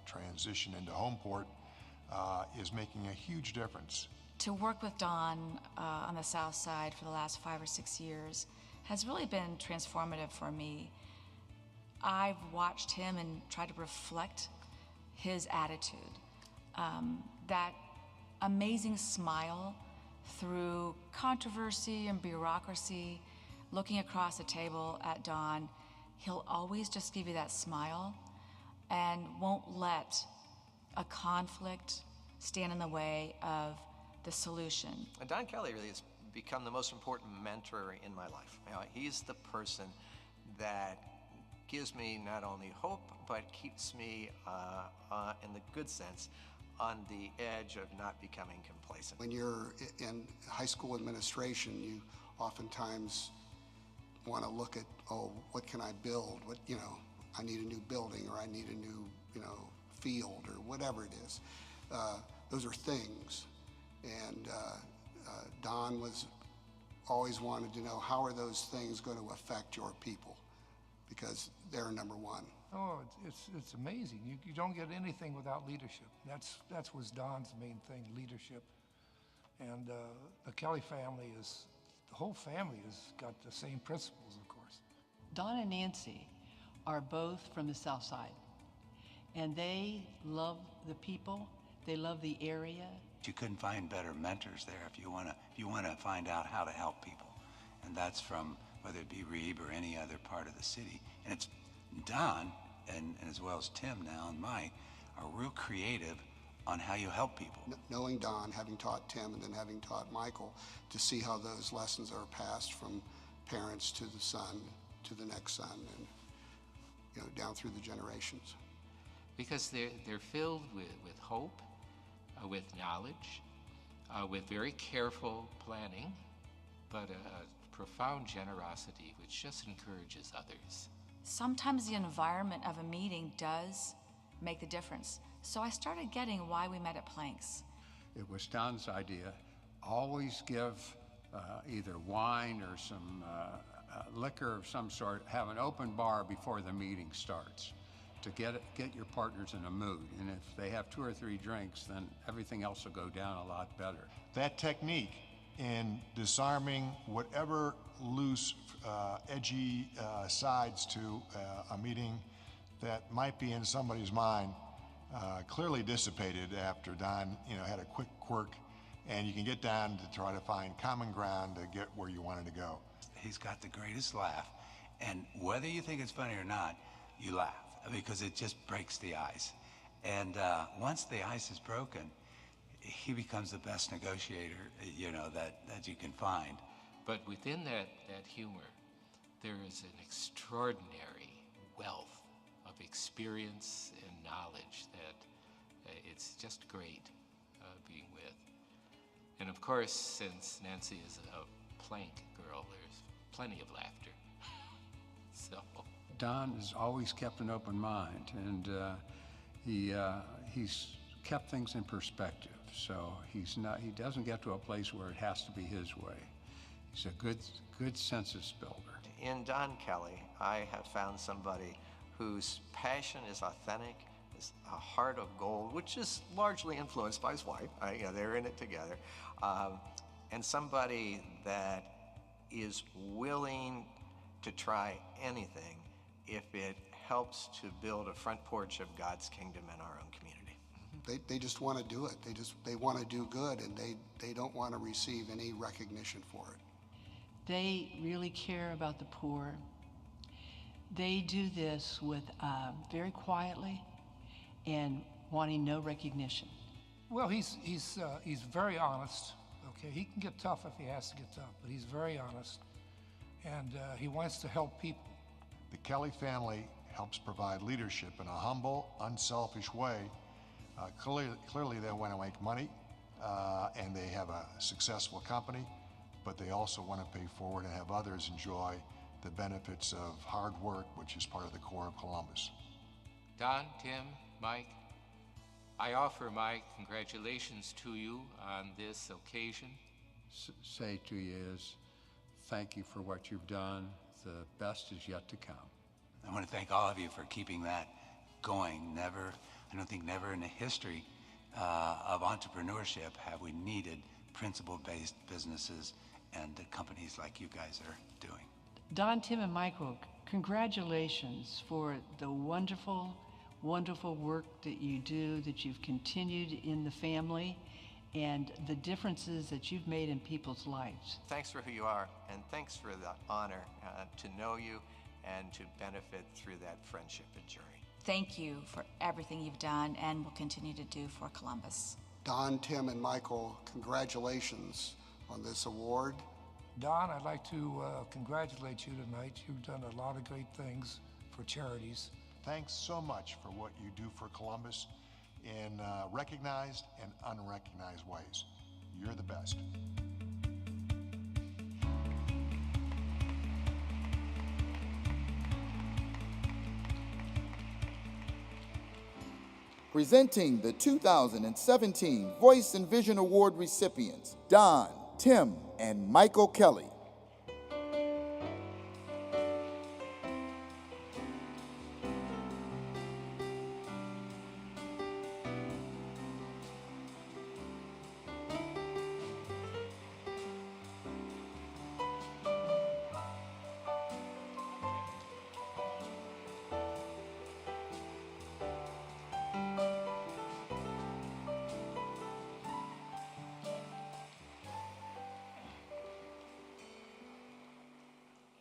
transitioned into Homeport, is making a huge difference. To work with Don on the South Side for the last 5 or 6 years has really been transformative for me. I've watched him and tried to reflect his attitude. That amazing smile through controversy and bureaucracy, looking across the table at Don, he'll always just give you that smile and won't let a conflict stand in the way of the solution. Don Kelly really has become the most important mentor in my life. You know, he's the person that gives me not only hope, but keeps me, in the good sense, on the edge of not becoming complacent. When you're in high school administration, you oftentimes want to look at, oh, what can I build? What, you know, I need a new building, or I need a new, you know, field, or whatever it is. Those are things. And Don was always wanted to know, how are those things going to affect your people? Because they're number one. Oh, it's amazing. You don't get anything without leadership. That was Don's main thing, leadership. And the Kelly family the whole family has got the same principles, of course. Don and Nancy are both from the South Side, and they love the people, they love the area. You couldn't find better mentors there if you want to find out how to help people. And that's from, whether it be Reeb or any other part of the city. And it's Don, and as well as Tim now and Mike, are real creative on how you help people. Knowing Don, having taught Tim, and then having taught Michael, to see how those lessons are passed from parents to the son, to the next son, and, you know, down through the generations. Because they're filled with hope, with knowledge, with very careful planning, but a profound generosity which just encourages others. Sometimes the environment of a meeting does make the difference. So I started getting why we met at Planks. It was Don's idea. Always give either wine or some liquor of some sort, have an open bar before the meeting starts to get your partners in a mood. And if they have 2 or 3 drinks, then everything else will go down a lot better. That technique in disarming whatever loose, edgy sides to a meeting that might be in somebody's mind clearly dissipated after Don, you know, had a quick quirk, and you can get down to try to find common ground to get where you wanted to go. He's got the greatest laugh, and whether you think it's funny or not, you laugh because it just breaks the ice. And once the ice is broken, he becomes the best negotiator, you know, that you can find. But within that humor, there is an extraordinary wealth of experience and knowledge that it's just great being with. And of course, since Nancy is a plank girl, there's plenty of laughter. So Don has always kept an open mind, and he's kept things in perspective. So he doesn't get to a place where it has to be his way. He's a good census builder. In Don Kelly, I have found somebody whose passion is authentic, is a heart of gold, which is largely influenced by his wife. You know, they're in it together. And somebody that is willing to try anything if it helps to build a front porch of God's kingdom in our own community. They just want to do it. They want to do good, and they don't want to receive any recognition for it. They really care about the poor. They do this with very quietly and wanting no recognition. Well, he's very honest. Okay, he can get tough if he has to get tough, but he's very honest, and he wants to help people. The Kelly family helps provide leadership in a humble, unselfish way. Clearly they want to make money, and they have a successful company, but they also want to pay forward and have others enjoy the benefits of hard work, which is part of the core of Columbus. Don, Tim, Mike, I offer my congratulations to you on this occasion. Say to you is, thank you for what you've done. The best is yet to come. I want to thank all of you for keeping that going. I don't think never in the history of entrepreneurship have we needed principle-based businesses and the companies like you guys are doing. Don, Tim, and Michael, congratulations for the wonderful, wonderful work that you do, that you've continued in the family, and the differences that you've made in people's lives. Thanks for who you are, and thanks for the honor to know you and to benefit through that friendship and journey. Thank you for everything you've done and will continue to do for Columbus. Don, Tim, and Michael, congratulations on this award. Don, I'd like to congratulate you tonight. You've done a lot of great things for charities. Thanks so much for what you do for Columbus in recognized and unrecognized ways. You're the best. Presenting the 2017 Voice and Vision Award recipients, Don, Tim, and Michael Kelly.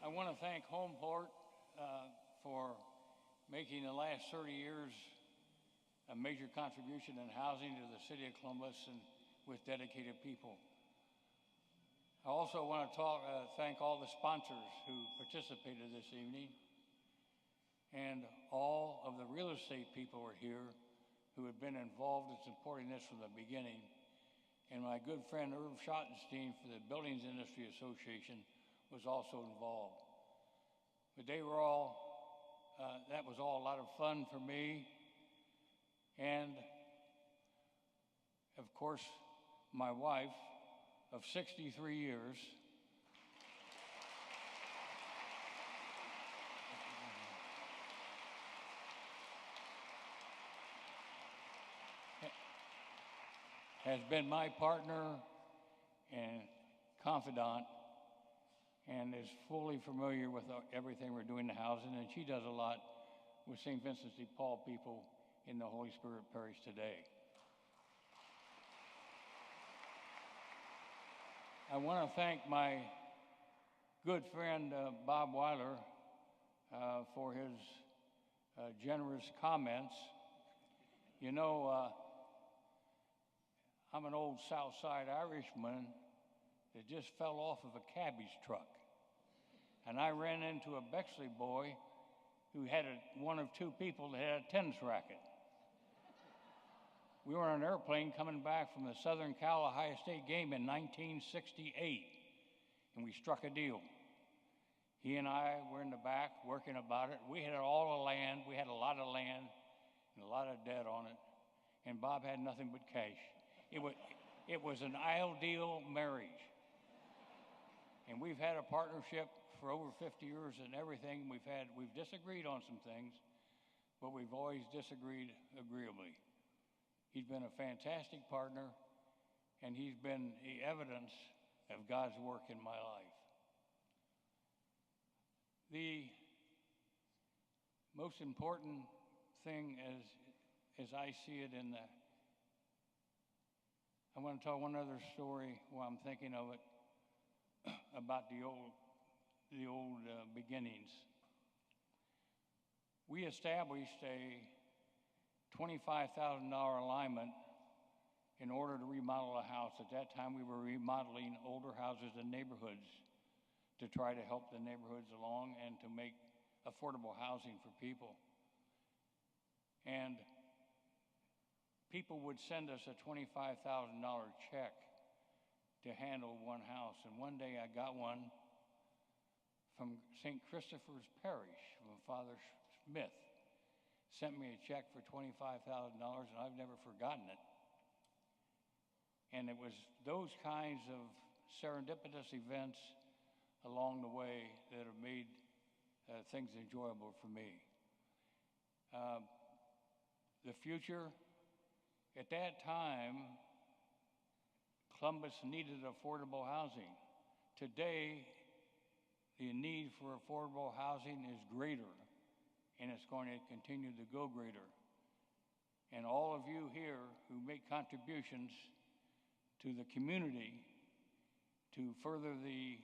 I want to thank Homeport for making the last 30 years a major contribution in housing to the city of Columbus and with dedicated people. I also want to thank all the sponsors who participated this evening, and all of the real estate people who are here who have been involved in supporting this from the beginning, and my good friend Irv Schottenstein for the Buildings Industry Association was also involved. But they were all, that was all a lot of fun for me. And of course, my wife of 63 years, has been my partner and confidant, and is fully familiar with everything we're doing in housing, and she does a lot with St. Vincent de Paul people in the Holy Spirit Parish today. I want to thank my good friend Bob Weiler for his generous comments. You know, I'm an old South Side Irishman that just fell off of a cabbage truck. And I ran into a Bexley boy who had one of two people that had a tennis racket. We were on an airplane coming back from the Southern Cal Ohio State game in 1968, and we struck a deal. He and I were in the back working about it. We had all the land. We had a lot of land and a lot of debt on it, and Bob had nothing but cash. It was an ideal marriage. And we've had a partnership for over 50 years and everything. We've disagreed on some things, but we've always disagreed agreeably. He's been a fantastic partner, and he's been the evidence of God's work in my life. The most important thing as I see it I want to tell one other story while I'm thinking of it about the old beginnings. We established a $25,000 alignment in order to remodel a house. At that time, we were remodeling older houses in neighborhoods to try to help the neighborhoods along and to make affordable housing for people. And people would send us a $25,000 check to handle one house. And one day I got one from St. Christopher's Parish from Father Smith. Sent me a check for $25,000, and I've never forgotten it. And it was those kinds of serendipitous events along the way that have made things enjoyable for me. The future, at that time, Columbus needed affordable housing. Today, the need for affordable housing is greater, and it's going to continue to go greater. And all of you here who make contributions to the community to further the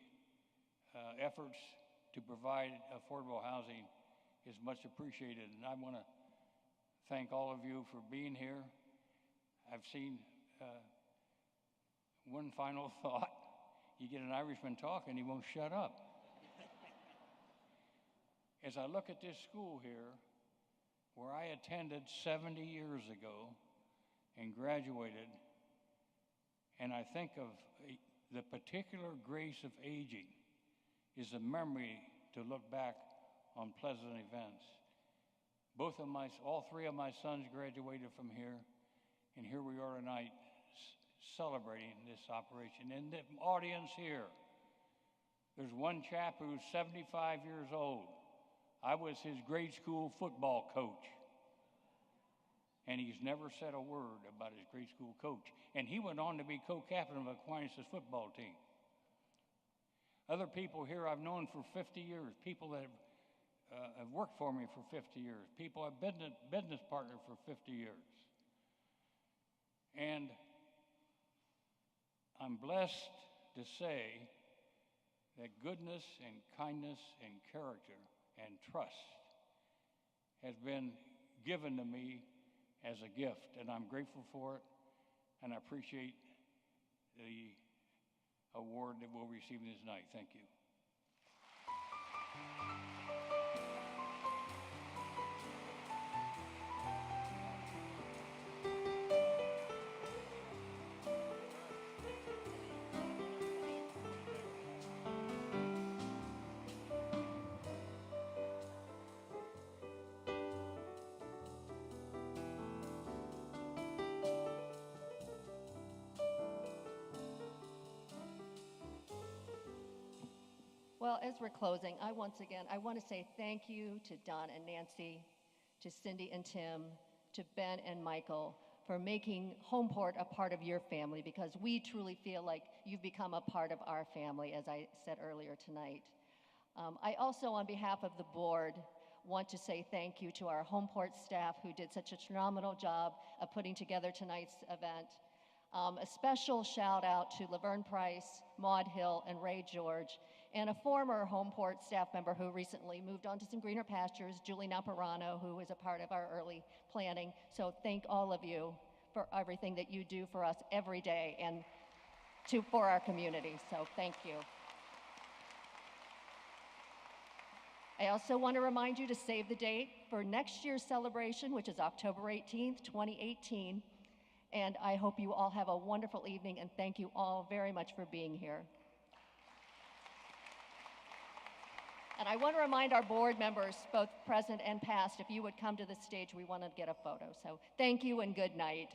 efforts to provide affordable housing is much appreciated. And I want to thank all of you for being here. I've seen one final thought. You get an Irishman talking, he won't shut up. As I look at this school here, where I attended 70 years ago and graduated, and I think of the particular grace of aging is a memory to look back on pleasant events. All three of my sons graduated from here, and here we are tonight celebrating this operation. In the audience here, there's one chap who's 75 years old. I was his grade school football coach, and he's never said a word about his grade school coach. And he went on to be co-captain of Aquinas' football team. Other people here I've known for 50 years, people that have worked for me for 50 years, people I've been a business partner for 50 years. And I'm blessed to say that goodness and kindness and character and trust has been given to me as a gift, and I'm grateful for it, and I appreciate the award that we'll receive this night. Thank you. Well, as we're closing, I want to say thank you to Don and Nancy, to Cindy and Tim, to Ben and Michael for making Homeport a part of your family, because we truly feel like you've become a part of our family, as I said earlier tonight. I also, on behalf of the board, want to say thank you to our Homeport staff who did such a phenomenal job of putting together tonight's event. A special shout out to Laverne Price, Maud Hill, and Ray George, and a former Homeport staff member who recently moved on to some greener pastures, Julie Naparano, who was a part of our early planning. So thank all of you for everything that you do for us every day and for our community. So thank you. I also want to remind you to save the date for next year's celebration, which is October 18th, 2018. And I hope you all have a wonderful evening, and thank you all very much for being here. And I want to remind our board members, both present and past, if you would come to the stage, we want to get a photo. So thank you and good night.